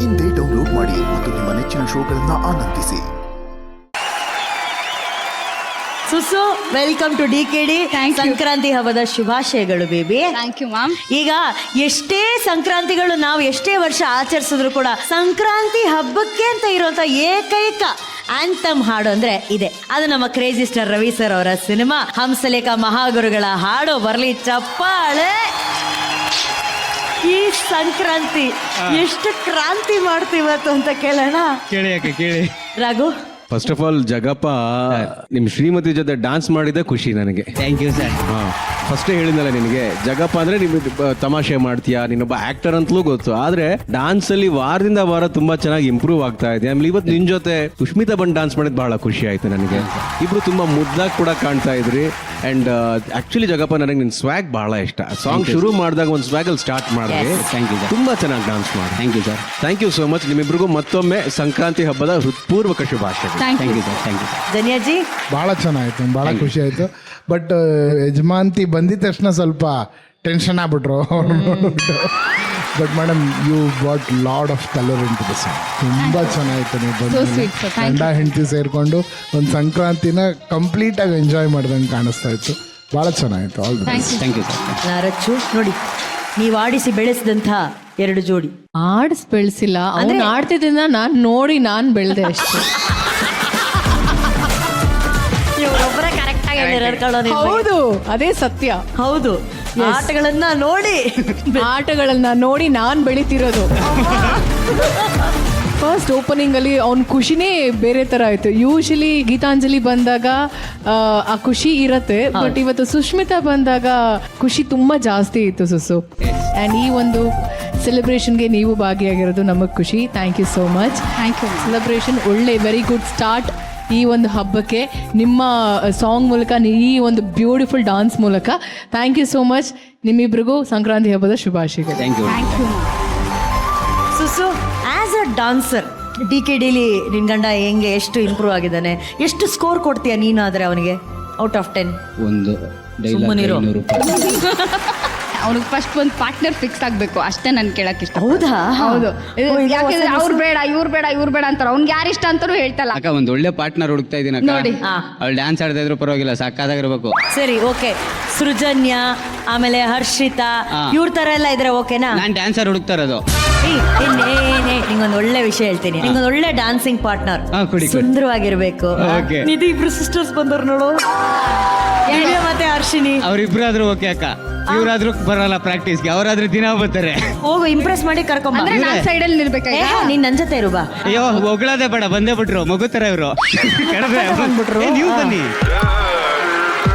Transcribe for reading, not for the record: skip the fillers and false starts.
ಇಂದೇ ಡೌನ್ಲೋಡ್ ಮಾಡಿ ಮತ್ತು ನಿಮ್ಮ ನೆಚ್ಚಿನ ಶೋಗಳನ್ನ ಆನಂದಿಸಿ. ಸುಸು, ವೆಲ್ಕಮ್ ಟು DKD. ಸಂಕ್ರಾಂತಿ ಹಬ್ಬದ ಶುಭಾಶಯಗಳು ಬೇಬಿ. Thank you ma'am. ಈಗ ಎಷ್ಟೇ ಸಂಕ್ರಾಂತಿಗಳು ನಾವು ಎಷ್ಟೇ ವರ್ಷ ಆಚರಿಸಿದ್ರು ಕೂಡ ಸಂಕ್ರಾಂತಿ ಹಬ್ಬಕ್ಕೆ ಅಂತ ಇರುವಂತ ಏಕೈಕ ಆಂಥಮ್ ಹಾಡು ಅಂದ್ರೆ ಇದೆ. ಅದು ನಮ್ಮ ಕ್ರೇಜಿ ಸ್ಟಾರ್ ರವಿ ಸರ್ ಅವರ ಸಿನಿಮಾ ಹಂಸಲೇಖ ಮಹಾಗುರುಗಳ ಹಾಡು. ಬರ್ಲಿ ಚಪ್ಪಾಳೆ. ಈ ಸಂಕ್ರಾಂತಿ ಎಷ್ಟು ಕ್ರಾಂತಿ ಮಾಡ್ತೀವತ್ತು ಅಂತ ಕೇಳೋಣ. ಕೇಳಿ Raghu, first of all Jagappa ನಿಮ್ ಶ್ರೀಮತಿ ಜೊತೆ ಡಾನ್ಸ್ ಮಾಡಿದ ಖುಷಿ ನನಗೆ. Thank you sir. ಫಸ್ಟೇ ಹೇಳಿದ್ನಲ್ಲ ನಿನಗೆ, ಜಗಪ್ಪ ಅಂದ್ರೆ ನಿಮ್ಗೆ ತಮಾಷೆ ಮಾಡ್ತೀಯಾ, ನೀನೊಬ್ಬ ಆಕ್ಟರ್ ಅಂತಲೂ ಗೊತ್ತು. ಆದ್ರೆ ಡಾನ್ಸ್ ಅಲ್ಲಿ ವಾರದಿಂದ ವಾರ ತುಂಬಾ ಚೆನ್ನಾಗಿ ಇಂಪ್ರೂವ್ ಆಗ್ತಾ ಇದೆ. ಆಮೇಲೆ ಇವತ್ತು ನಿನ್ ಜೊತೆ ಸುಷ್ಮಿತಾ ಬಂದು ಡಾನ್ಸ್ ಮಾಡಿದ್ ಬಹಳ ಖುಷಿ ಆಯ್ತು ನನಗೆ. ಇಬ್ರು ತುಂಬಾ ಮುದ್ದಾಗಿ ಕೂಡ ಕಾಣ್ತಾ ಇದ್ರಿ. ಅಂಡ್ ಆಕ್ಚುಲಿ ಜಗಪ್ಪ ನನಗೆ ನಿನ್ ಸ್ವ್ಯಾಗ್ ಬಹಳ ಇಷ್ಟ. ಸಾಂಗ್ ಶುರು ಮಾಡಿದಾಗ ಒಂದು ಸ್ವ್ಯಾಗ್ ಅಲ್ಲಿ ಸ್ಟಾರ್ಟ್ ಮಾಡಿದ್ರಿ. Thank you sir. ತುಂಬಾ ಚೆನ್ನಾಗಿ ಡಾನ್ಸ್ ಮಾಡಿ. Thank you sir. Thank you so much. ನಿಮ್ಮಿಬ್ರಿಗೂ ಮತ್ತೊಮ್ಮೆ ಸಂಕ್ರಾಂತಿ ಹಬ್ಬದ ಹೃತ್ಪೂರ್ವಕ ಶುಭಾಶಯಗಳು. Thank you sir. Thank you sir. ಧನ್ಯಾಜಿ. ಭಾಳ ಚೆನ್ನಾಗಿತ್ತು, ಭಾಳ ಖುಷಿ ಆಯಿತು. ಬಟ್ ಯಜಮಾಂತಿ ಬಂದಿದ ತಕ್ಷಣ ಸ್ವಲ್ಪ ಟೆನ್ಷನ್ ಆಗ್ಬಿಟ್ರು ಅವ್ರು ನೋಡ್ಬಿಟ್ಟು. But madam, you what lot of colour into the song. ತುಂಬ ಚೆನ್ನಾಗಿತ್ತು. ನೀವು ಬಂದು ಗಂಡ ಹೆಂಡತಿ ಸೇರಿಕೊಂಡು ಒಂದು ಸಂಕ್ರಾಂತಿನ ಕಂಪ್ಲೀಟಾಗಿ ಎಂಜಾಯ್ ಮಾಡ್ದಂಗೆ ಕಾಣಿಸ್ತಾ ಇತ್ತು. ಭಾಳ ಚೆನ್ನಾಗಿತ್ತು. All the best. Thank you sir. ನಾರಚ್ಚು ನೋಡಿ, ನೀವು ಆಡಿಸಿ ಬೆಳೆಸಿದಂಥ ಎರಡು ಜೋಡಿ. ಆಡ್ಸ್ ಬೆಳೆಸಿಲ್ಲ, ಅವ್ನು ಆಡ್ತಿದ್ದನ್ನ ನಾನು ನೋಡಿ ನಾನು ಬೆಳೆದೆ ಅಷ್ಟೇ. ಇವರೊಬ್ಬರ ಕರೆಕ್ಟ್ ಆಗಿ ಹೇಳಿರೋದು. ಹೌದು, ಅದೇ ಸತ್ಯ. ಹೌದು, ಆಟಗಳನ್ನ ನೋಡಿ ಆಟಗಳನ್ನ ನೋಡಿ ನಾನು ಬೆಳಿತಿರೋದು. ಫಸ್ಟ್ ಓಪನಿಂಗ್ ಅಲ್ಲಿ ಅವ್ನ ಖುಷಿನೇ ಬೇರೆ ತರ ಆಯ್ತು. ಯೂಶಲಿ ಗೀತಾಂಜಲಿ ಬಂದಾಗ ಆ ಖುಷಿ ಇರತ್ತೆ, ಬಟ್ ಇವತ್ತು ಸುಷ್ಮಿತಾ ಬಂದಾಗ ಖುಷಿ ತುಂಬಾ ಜಾಸ್ತಿ ಇತ್ತು ಸುಸು. ಆ್ಯಂಡ್ ಈ ಒಂದು ಸೆಲೆಬ್ರೇಷನ್ಗೆ ನೀವು ಭಾಗಿಯಾಗಿರೋದು ನಮಗೆ ಖುಷಿ. Thank you so much. Thank you. Celebration ಒಳ್ಳೆ ವೆರಿ ಗುಡ್ ಸ್ಟಾರ್ಟ್ ಈ ಒಂದು ಹಬ್ಬಕ್ಕೆ ನಿಮ್ಮ ಸಾಂಗ್ ಮೂಲಕ, ಈ ಒಂದು ಬ್ಯೂಟಿಫುಲ್ ಡಾನ್ಸ್ ಮೂಲಕ. Thank you so much. ನಿಮ್ಮಿಬ್ರಿಗೂ ಸಂಕ್ರಾಂತಿ ಹಬ್ಬದ ಶುಭಾಶಯಗಳು. Thank you. Thank you. ಸುಸು, ಆಸ್ ಅ ಡಾನ್ಸರ್ DKDಲಿ ನಿನ್ ಗಂಡ ಹೆಂಗೆ ಎಷ್ಟು ಇಂಪ್ರೂವ್ ಆಗಿದ್ದಾನೆ? ಎಷ್ಟು ಸ್ಕೋರ್ ಕೊಡ್ತೀಯ ನೀನಾದ್ರೆ ಅವನಿಗೆ ಔಟ್ ಆಫ್ 10? ಒಂದು ಸುಮ್ಮನಿರು. ಅವ್ನಿಗೆ ಫಸ್ಟ್ ಒಂದು ಪಾರ್ಟ್ನರ್ ಫಿಕ್ಸ್ ಆಗಬೇಕು ಅಷ್ಟೇ ನಾನು ಕೇಳಕ್ಕೆ ಇಷ್ಟ. ಹೌದಾ? ಹೌದು. ಯಾಕೆಂದ್ರೆ ಅವ್ರು ಬೇಡ ಇವ್ರು ಬೇಡ ಇವ್ರು ಬೇಡ ಅಂತಾರೆ. ಅವ್ನಿಗೆ ಯಾರು ಇಷ್ಟ ಅಂತಾನು ಹೇಳ್ತಲ್ಲ. ಅಕ್ಕ ಒಂದು ಒಳ್ಳೆ ಪಾರ್ಟ್ನರ್ ಹುಡುಕ್ತಾ ಇದ್ದೀನಿ ಅಕ್ಕ. ನೋಡಿ. ಅವ್ಳು ಡ್ಯಾನ್ಸ್ ಆಡ್ತಾ ಇದ್ರು ಪರವಾಗಿಲ್ಲ, ಸಾಕಾಗಿರ್ಬೇಕು. ಸರಿ, ಓಕೆ. ಸೃಜನ್ಯ, ಆಮೇಲೆ ಹರ್ಷಿತಾ, ಇವ್ರ ತರ ಎಲ್ಲ ಇದ್ರೆ ಓಕೆನಾ? ನಾನು ಡ್ಯಾನ್ಸರ್ ಹುಡುಕ್ತಾ ಇರೋದು. ನಿಂಗೊಂದು ಒಳ್ಳೆ ವಿಷಯ ಹೇಳ್ತೀನಿ. ನಿಂಗೊಂದು ಒಳ್ಳೆ ಡಾನ್ಸಿಂಗ್ ಪಾರ್ಟ್ನರ್ ಸುಂದರವಾಗಿರ್ಬೇಕು. Okay. ನಿಧಿ ಇಬ್ರು ಸಿಸ್ಟರ್ಸ್ ಬಂದವ್ರು ನೋಡು, ದಿವ್ಯ ಮತ್ತೆ ಹರ್ಷಿನಿ. ಅವ್ರಿಬ್ರಾದ್ರೂ ಓಕೆ ಅಕ್ಕ. ಇವ್ರಾದ್ರೂ ಬರಲ್ಲ ಪ್ರಾಕ್ಟೀಸ್ಗೆ, ಅವರಾದ್ರೂ ದಿನ ಬರ್ತಾರೆ. ಹೋಗು, ಇಂಪ್ರೆಸ್ ಮಾಡಿ ಕರ್ಕೊಂಬ. ಅಂದ್ರೆ ನಾನು ಸೈಡಲ್ಲಿ ನಿಲ್ಬೇಕಾಗ ನೀನ್ ನನ್ ಜೊತೆ ಇರು ಬಾ. ಅಯ್ಯೋ ಹೊಗಳದೆ ಬೇಡ, ಬಂದೇ ಬಿಟ್ರು ಮಗು ತರ ಇವರು. ನೀವು ಬನ್ನಿ.